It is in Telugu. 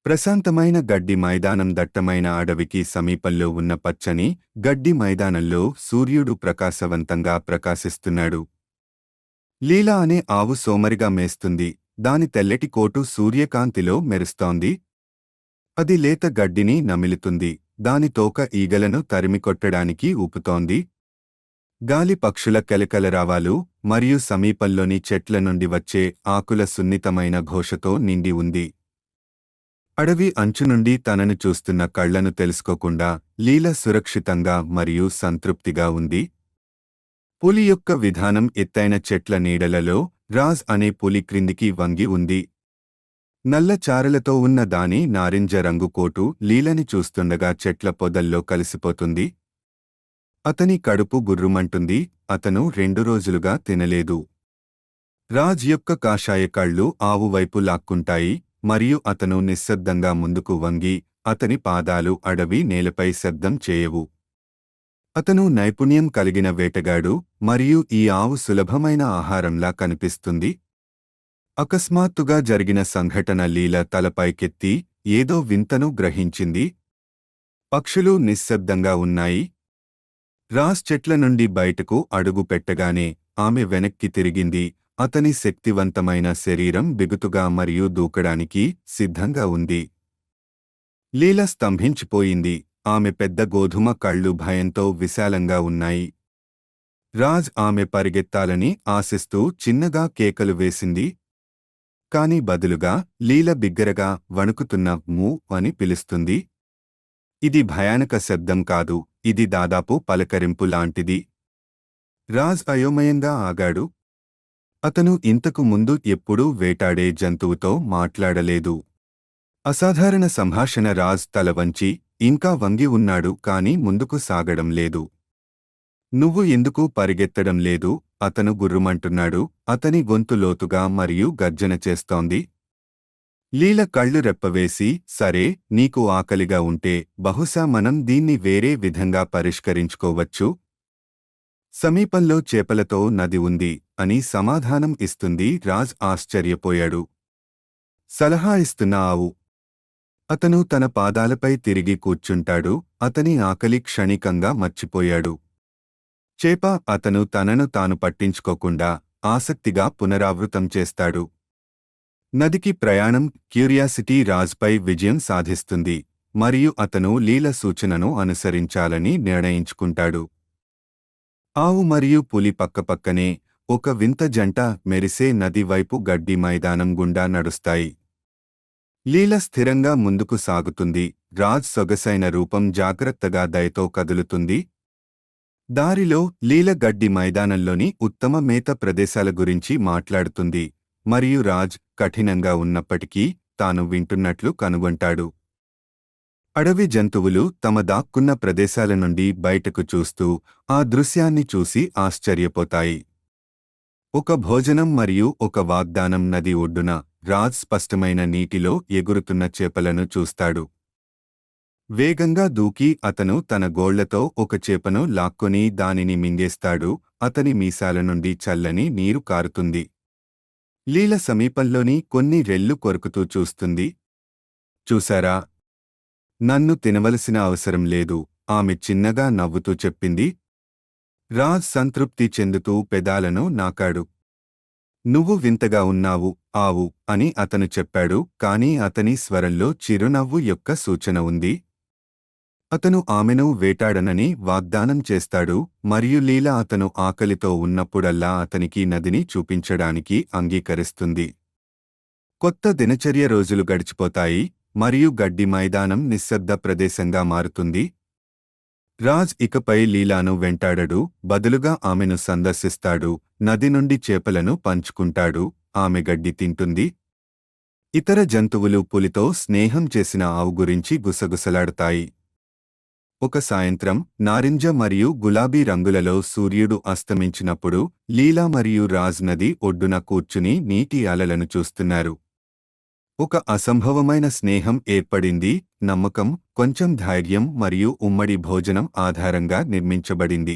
ప్రశాంతమైన గడ్డి మైదానం దట్టమైన అడవికి సమీపంలో ఉన్న పచ్చని గడ్డి మైదానంలో సూర్యుడు ప్రకాశవంతంగా ప్రకాశిస్తున్నాడు. లీలా అనే ఆవు సోమరిగా మేస్తుంది. దాని తెల్లటి కోటు సూర్యకాంతిలో మెరుస్తోంది. అది లేత గడ్డిని నమిలుతుంది. దాని తోక ఈగలను తరిమికొట్టడానికి ఊపుతోంది. గాలి పక్షుల కెలకలరావాలు మరియు సమీపంలోని చెట్ల నుండి వచ్చే ఆకుల సున్నితమైన ఘోషతో నిండి ఉంది. అడవి అంచు నుండి తనను చూస్తున్న కళ్లను తెలుసుకోకుండా లీల సురక్షితంగా మరియు సంతృప్తిగా ఉంది. పులి యొక్క విధానం ఎత్తైన చెట్ల నీడలలో రాజ్ అనే పులి క్రిందికి వంగి ఉంది. నల్ల చారలతో ఉన్న దాని నారింజ రంగు కోటు లీలని చూస్తుండగా చెట్ల పొదల్లో కలిసిపోతుంది. అతని కడుపు గుర్రుమంటుంది. అతను 2 రోజులుగా తినలేదు. రాజ్ యొక్క కాషాయ కళ్ళు ఆవు వైపు లాక్కుంటాయి మరియు అతను నిశ్శబ్దంగా ముందుకు వంగి అతని పాదాలు అడవి నేలపై శబ్దం చేయవు. అతను నైపుణ్యం కలిగిన వేటగాడు మరియు ఈ ఆవు సులభమైన ఆహారంలా కనిపిస్తుంది. అకస్మాత్తుగా జరిగిన సంఘటన లీల తలపైకెత్తి ఏదో వింతను గ్రహించింది. పక్షులు నిశ్శబ్దంగా ఉన్నాయి. రాజ్ చెట్ల నుండి బయటకు అడుగు పెట్టగానే ఆమె వెనక్కి తిరిగింది. అతని శక్తివంతమైన శరీరం బిగుతుగా మరియు దూకడానికి సిద్ధంగా ఉంది. లీల స్తంభించిపోయింది. ఆమె పెద్ద గోధుమ కళ్ళు భయంతో విశాలంగా ఉన్నాయి. రాజ్ ఆమె పరిగెత్తాలని ఆశిస్తూ చిన్నగా కేకలు వేసింది. కాని బదులుగా లీల బిగ్గరగా వణుకుతున్న మూ అని పిలుస్తుంది. ఇది భయానక శబ్దం కాదు, ఇది దాదాపు పలకరింపు లాంటిది. రాజ్ అయోమయంగా ఆగాడు. అతను ఇంతకు ముందు ఎప్పుడూ వేటాడే జంతువుతో మాట్లాడలేదు. అసాధారణ సంభాషణ. రాజ్ తల వంచి ఇంకా వంగి ఉన్నాడు కాని ముందుకు సాగడం లేదు. నువ్వు ఎందుకు పరిగెత్తడం లేదు? అతను గుర్రుమంటున్నాడు. అతని గొంతు లోతుగా మరియు గర్జన చేస్తోంది. లీల కళ్ళు రెప్పవేసి, సరే, నీకు ఆకలిగా ఉంటే బహుశా మనం దీన్ని వేరే విధంగా పరిష్కరించుకోవచ్చు. సమీపంలో చేపలతో నది ఉంది అని సమాధానం ఇస్తుంది. రాజ్ ఆశ్చర్యపోయాడు. సలహా ఇస్తున్న ఆవు. అతను తన పాదాలపై తిరిగి కూర్చుంటాడు. అతని ఆకలి క్షణికంగా మర్చిపోయాడు. చేప. అతను తనను తాను పట్టించుకోకుండా ఆసక్తిగా పునరావృతం చేస్తాడు. నదికి ప్రయాణం. క్యూరియాసిటీ రాజ్పై విజయం సాధిస్తుంది మరియు అతను లీల సూచనను అనుసరించాలని నిర్ణయించుకుంటాడు. ఆవు మరియు పులి పక్కపక్కనే ఒక వింత జంట మెరిసే నది వైపు గడ్డి మైదానం గుండా నడుస్తాయి. లీల స్థిరంగా ముందుకు సాగుతుంది. రాజ్ సొగసైన రూపం జాగ్రత్తగా దయతో కదులుతుంది. దారిలో లీల గడ్డి మైదానంలోని ఉత్తమ మేత ప్రదేశాల గురించి మాట్లాడుతుంది మరియు రాజ్ కఠినంగా ఉన్నప్పటికీ తాను వింటున్నట్లు కనుగొంటాడు. అడవి జంతువులు తమ దాక్కున్న ప్రదేశాల నుండి బయటకు చూస్తూ ఆ దృశ్యాన్ని చూసి ఆశ్చర్యపోతాయి. ఒక భోజనం మరియు ఒక వాగ్దానం. నది ఒడ్డున రాజ్ స్పష్టమైన నీటిలో ఎగురుతున్న చేపలను చూస్తాడు. వేగంగా దూకి అతను తన గోళ్లతో ఒక చేపను లాక్కొని దానిని మింగేస్తాడు. అతని మీసాల నుండి చల్లని నీరు కారుతుంది. లీల సమీపంలోని కొన్ని రెల్లు కొరుకుతూ చూస్తుంది. చూశారా? నన్ను తినవలసిన అవసరం లేదు, ఆమె చిన్నగా నవ్వుతూ చెప్పింది. రాజ్ సంతృప్తి చెందుతూ పెదాలను నాకాడు. నువ్వు వింతగా ఉన్నావు, ఆవు అని అతను చెప్పాడు. కాని అతని స్వరంలో చిరునవ్వు యొక్క సూచన ఉంది. అతను ఆమెను వేటాడనని వాగ్దానం చేస్తాడు మరియు లీల అతను ఆకలితో ఉన్నప్పుడల్లా అతనికి నదిని చూపించడానికి అంగీకరిస్తుంది. కొత్త దినచర్య. రోజులు గడిచిపోతాయి మరియు గడ్డి మైదానం నిశ్శబ్ద ప్రదేశంగా మారుతుంది. రాజ్ ఇకపై లీలాను వెంటాడడు, బదులుగా ఆమెను సందర్శిస్తాడు. నది నుండి చేపలను పంచుకుంటాడు. ఆమె గడ్డి తింటుంది. ఇతర జంతువులు పులితో స్నేహం చేసిన ఆవు గురించి గుసగుసలాడతాయి. ఒక సాయంత్రం నారింజ మరియు గులాబీ రంగులలో సూర్యుడు అస్తమించినప్పుడు లీలా మరియు రాజ్ నది ఒడ్డున కూర్చుని నీటి అలలను చూస్తున్నారు. ఒక అసంభవమైన స్నేహం ఏర్పడింది. నమ్మకం, కొంచెం ధైర్యం మరియు ఉమ్మడి భోజనం ఆధారంగా నిర్మించబడింది.